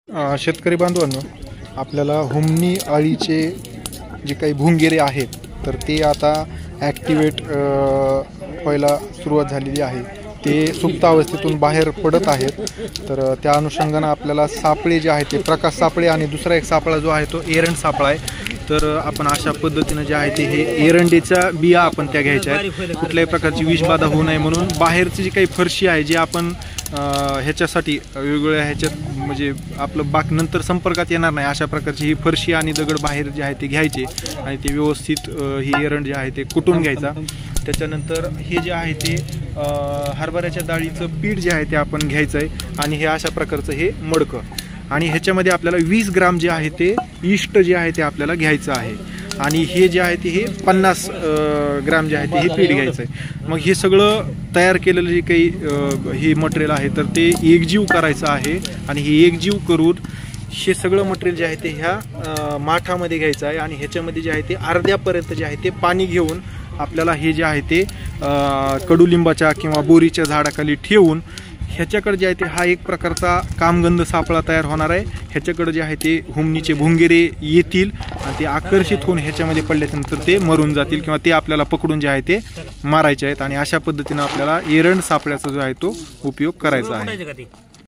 शेतकरी बांधवांनो, आपल्याला हुमणी अळीचे जे काही भुंगेरे आहेत तर ते आता ॲक्टिवेट व्हायला सुरुवात झालेली आहे। ते सुप्त अवस्थेतून बाहेर पडत आहेत। तर त्या अनुषंगाने आपल्याला सापळे जे आहेत ते प्रकाश सापळे आणि दुसरा एक सापळा जो आहे तो एरंड सापळा आहे। तर आपण अशा पद्धतीने जे आहे ते हे एरंडीचा बिया आपण त्या घ्यायच्या आहेत। कुठल्याही प्रकारची विषबाधा होऊ नये म्हणून बाहेरची जी काही फरशी आहे जे आपण ह्याच्यासाठी वेगवेगळ्या ह्याच्यात म्हणजे आपलं बाक नंतर संपर्कात येणार नाही अशा प्रकारची ही फरशी आणि दगड बाहेर जे आहे ते घ्यायचे आणि ते व्यवस्थित ही एरंड जे आहे ते कुटून घ्यायचा। त्याच्यानंतर हे जे आहे ते हरभऱ्याच्या डाळीचं पीठ जे आहे ते आपण घ्यायचं आहे आणि हे अशा प्रकारचं हे मडकं आणि ह्याच्यामध्ये आपल्याला 20 ग्राम जे आहे ते इष्ट जे आहे ते आपल्याला घ्यायचं आहे आणि हे जे आहे ते हे 50 ग्राम जे आहे ते हे पीठ घ्यायचं आहे। मग हे सगळं तयार केलेलं जे काही हे मटेरियल आहे तर ते एकजीव करायचं आहे आणि हे एकजीव करून हे सगळं मटेरियल जे आहे ते ह्या माठामध्ये घ्यायचं आहे आणि ह्याच्यामध्ये जे आहे ते अर्ध्यापर्यंत जे आहे ते पाणी घेऊन आपल्याला हे जे आहे ते कडुलिंबाच्या किंवा बोरीच्या झाडाखाली ठेवून ह्याच्याकडे जे आहे ते हा एक प्रकारचा कामगंध सापळा तयार होणार आहे। ह्याच्याकडे जे आहे ते हुमणीचे भुंगेरे येतील आणि ते आकर्षित होऊन ह्याच्यामध्ये पडल्यानंतर ते मरून जातील किंवा ते आपल्याला पकडून जे आहे ते मारायचे आहेत आणि अशा पद्धतीने आपल्याला एरंड सापळ्याचा जो आहे तो उपयोग करायचा आहे।